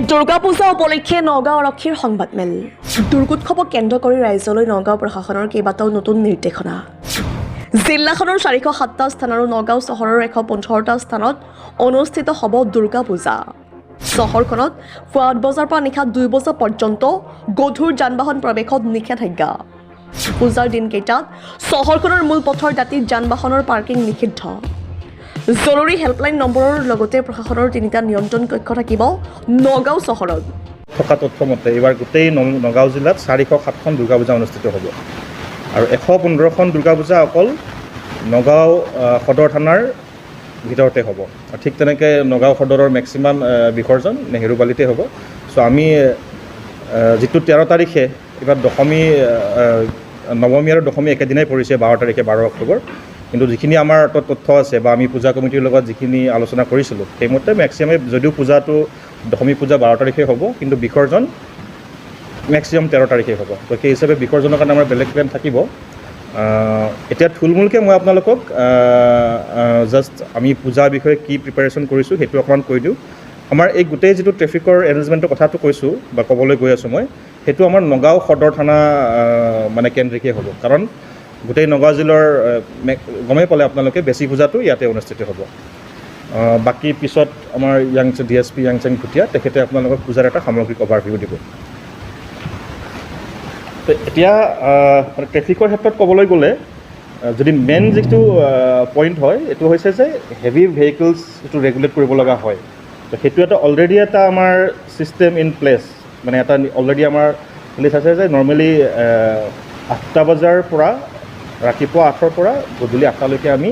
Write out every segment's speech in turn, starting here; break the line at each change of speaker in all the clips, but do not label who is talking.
দুৰ্গা পূজা উপলক্ষে নগাঁও আৰক্ষীৰ সংবাদমেল দুৰ্গোৎসৱক কেন্দ্ৰ কৰি ৰাজ্যলৈ নগাঁও প্ৰশাসনৰ কেইবাটাও নতুন নিৰ্দেশনা জিলাখনৰ 407টা স্থান আৰু নগাঁও চহৰৰ 115টা স্থানত অনুষ্ঠিত হ'ব দুৰ্গা পূজা চহৰখনত পুৱা 8 বজাৰ পৰা নিশা 2 বজা পৰ্যন্ত গধুৰ যান-বাহন প্ৰৱেশত নিষেধাজ্ঞা পূজাৰ দিনকেইটাত চহৰখনৰ মূল পথৰ দাঁতিত যান-বাহনৰ পাৰ্কিং নিষিদ্ধ জৰুৰী হেল্পলাইন নম্বৰৰ লগতে প্ৰশাসনৰ 3টা নিয়ন্ত্ৰণ কক্ষ থাকিব নগাঁও চহৰত
থকা তথ্যমতে এইবাৰ গোটেই নগাঁও জিলাত 407খন দুৰ্গা পূজা অনুষ্ঠিত হ'ব আৰু 115খন দুৰ্গা পূজা অকল নগাঁও সদৰ থানাৰ ভিতৰতে হ'ব ঠিক তেনেকৈ নগাঁও সদৰৰ মেক্সিমাম বিসৰ্জন নেহেৰুবালিতে হ'ব চ' আমি যিটো 13 তাৰিখে এইবাৰ দশমী নৱমী আৰু দশমী একেদিনাই পৰিছে 12 তাৰিখে 12 অক্টোবৰ কিন্তু যিখিনি আমাৰ তথ্য আছে বা আমি পূজা কমিটিৰ লগত যিখিনি আলোচনা কৰিছিলোঁ সেইমতে মেক্সিমামে যদিও পূজাটো দশমী পূজা 12 তাৰিখে হ'ব কিন্তু বিসৰ্জন মেক্সিমাম 13 তাৰিখে হ'ব তো সেই হিচাপে বিসৰ্জনৰ কাৰণে আমাৰ বেলেগ প্লেন থাকিব এতিয়া থুলমূলকৈ মই আপোনালোকক জাষ্ট আমি পূজাৰ বিষয়ে কি প্ৰিপাৰেশ্যন কৰিছোঁ সেইটো অকণমান কৈ দিওঁ আমাৰ এই গোটেই যিটো ট্ৰেফিকৰ এৰেঞ্জমেণ্টৰ কথাটো কৈছোঁ বা ক'বলৈ গৈ আছোঁ মই সেইটো আমাৰ নগাঁও সদৰ থানা মানে কেন্দ্ৰিকে হ'ব কাৰণ গোটেই নগাঁও জিলাৰ গমেই পালে আপোনালোকে বেছি পূজাটো ইয়াতে অনুষ্ঠিত হ'ব বাকী পিছত আমাৰ DSP য়াংচেং ভুটীয়া তেখেতে আপোনালোকক পূজাৰ এটা সামগ্ৰিক অভাৰভিউ দিব তো এতিয়া ট্ৰেফিকৰ ক্ষেত্ৰত ক'বলৈ গ'লে যদি মেইন যিটো পইণ্ট হয় এইটো হৈছে যে হেভি ভেহিকলছ যিটো ৰেগুলেট কৰিব লগা হয় তো সেইটো এটা অলৰেডি এটা আমাৰ ছিষ্টেম ইন প্লেচ মানে এটা অলৰেডি আমাৰ প্লেচ আছে যে নৰ্মেলি 8টা বজাৰ পৰা ৰাতিপুৱা 8ৰ পৰা গধূলি 8টালৈকে আমি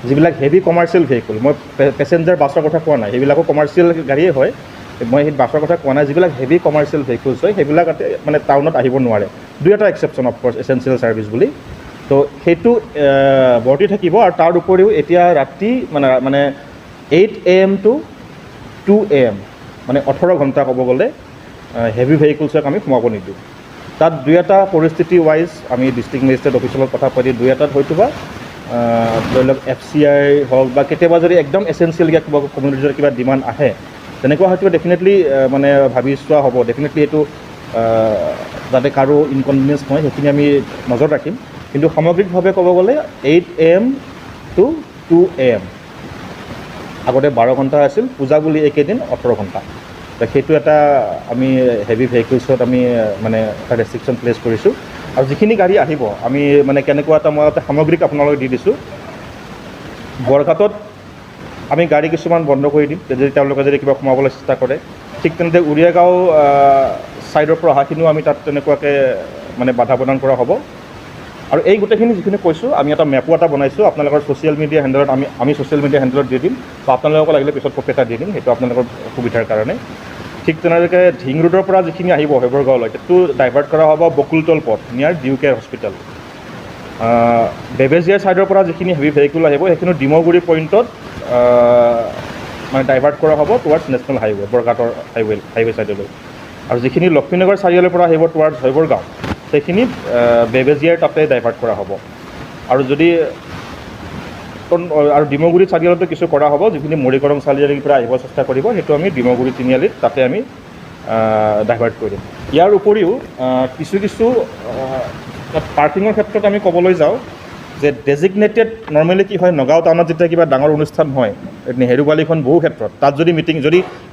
যিবিলাক হেভি কমাৰ্চিয়েল ভেহিকল মই পেচেঞ্জাৰ বাছৰ কথা কোৱা নাই সেইবিলাকো কমাৰ্চিয়েল গাড়ীয়ে হয় মই সেই বাছৰ কথা কোৱা নাই যিবিলাক হেভি কমাৰ্চিয়েল ভেহিকলছ হয় সেইবিলাক মানে টাউনত আহিব নোৱাৰে দুই এটা এক্সেপশ্যন অফক'ৰ্ছ এচেঞ্চিয়েল ছাৰ্ভিচ বুলি তো সেইটো বৰ্তি থাকিব আৰু তাৰ উপৰিও এতিয়া ৰাতি মানে 8 AM to 2 AM মানে 18 ঘণ্টা ক'ব গ'লে হেভি ভেহিকলছক আমি সোমাব নিদিওঁ তাত দুই এটা পৰিস্থিতি ৱাইজ আমি ডিষ্ট্ৰিক্ট মেজিষ্ট্ৰেট অফিচৰ লগত কথা পাতি দুই এটাত হয়তো বা ধৰি লওক FCI হওক বা কেতিয়াবা যদি একদম এচেঞ্চিয়েল কিবা কমিউনিটিৰ কিবা ডিমাণ্ড আহে তেনেকুৱা হয়তো ডেফিনেটলি মানে ভাবি চোৱা হ'ব ডেফিনেটলি এইটো যাতে কাৰো ইনকনভিনিয়েঞ্চ নহয় সেইখিনি আমি নজৰ ৰাখিম কিন্তু সামগ্ৰিকভাৱে ক'ব গ'লে 8 AM to 2 AM আগতে 12 ঘণ্টা আছিল পূজা বুলি এইকেইদিন 18 ঘণ্টা সেইটো এটা আমি হেভি ভেহিকলছত আমি মানে এটা ৰেষ্ট্ৰিকশ্যন প্লেচ কৰিছোঁ আৰু যিখিনি গাড়ী আহিব আমি মানে কেনেকুৱা এটা মই এটা সামগ্ৰিক আপোনালোকক দি দিছোঁ বৰঘাটত আমি গাড়ী কিছুমান বন্ধ কৰি দিম যদি তেওঁলোকে যদি কিবা সোমাবলৈ চেষ্টা কৰে ঠিক তেনেদৰে উৰিয়াগাঁও ছাইডৰ পৰা অহাখিনিও আমি তাত তেনেকুৱাকৈ মানে বাধা প্ৰদান কৰা হ'ব আৰু এই গোটেইখিনি যিখিনি কৈছোঁ আমি এটা মেপো এটা বনাইছোঁ আপোনালোকৰ ছ'চিয়েল মিডিয়া হেণ্ডেলত আমি ছ'চিয়েল মিডিয়া হেণ্ডেলত দি দিম বা আপোনালোকক লাগিলে পিছত কপি এটা দি দিম সেইটো আপোনালোকৰ সুবিধাৰ কাৰণে ঠিক তেনেদৰে ঢিং ৰোডৰ পৰা যিখিনি আহিব হেবৰগাঁৱলৈ সেইটো ডাইভাৰ্ট কৰা হ'ব বকুলতল পথ নিয়াৰ ডিউ কেয়াৰ হস্পিটেল বেবেজিয়াৰ ছাইডৰ পৰা যিখিনি হেভি ভেহিকুল আহিব সেইখিনি ডিমগুৰি পইণ্টত মানে ডাইভাৰ্ট কৰা হ'ব টুৱাৰ্ডছ নেশ্যনেল হাইৱে বৰঘাটৰ হাইৱে ছাইডলৈ আৰু যিখিনি লক্ষ্মীনগৰ চাৰিআলিৰ পৰা আহিব টুৱাৰ্ডছ হেবৰগাঁও সেইখিনি বেবেজিয়াৰ তাতে ডাইভাৰ্ট কৰা হ'ব আৰু যদি আৰু ডিমগুৰি চাৰিআলিতো কিছু কৰা হ'ব যিখিনি মৰিকৰং চাৰিআলিৰ পৰা আহিব চেষ্টা কৰিব সেইটো আমি ডিমগুৰি তিনিআলিত তাতে আমি ডাইভাৰ্ট কৰি দিম ইয়াৰ উপৰিও কিছু পাৰ্কিঙৰ ক্ষেত্ৰত আমি ক'বলৈ যাওঁ যে ডেজিগনেটেড নৰ্মেলি কি হয় নগাঁও টাউনত যেতিয়া কিবা ডাঙৰ অনুষ্ঠান হয় নেহেৰুবালিখন বহু ক্ষেত্ৰত তাত যদি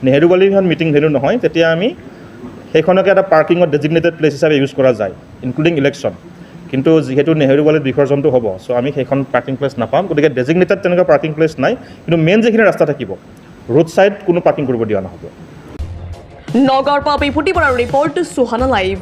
নেহেৰুবালিখন মিটিং ভেন্যু নহয় তেতিয়া আমি সেইখনকে এটা পাৰ্কিঙত ডেজিগনেটেড প্লেচ হিচাপে ইউজ কৰা যায় ইনক্লুডিং ইলেকশ্যন কিন্তু যিহেতু নেহেৰুবালিত বিসৰ্জনটো হ'ব চ' আমি সেইখন পাৰ্কিং প্লেচ নাপাম গতিকে ডেজিগনেটেড তেনেকুৱা পাৰ্কিং প্লেচ নাই কিন্তু মেইন যিখিনি ৰাস্তা থাকিব ৰোড ছাইড কোনো পাৰ্কিং কৰিব দিয়া নহ'ব
নগাঁৱৰ পৰা বিভূতি বৰাৰ ৰিপৰ্ট সুহানা লাইভ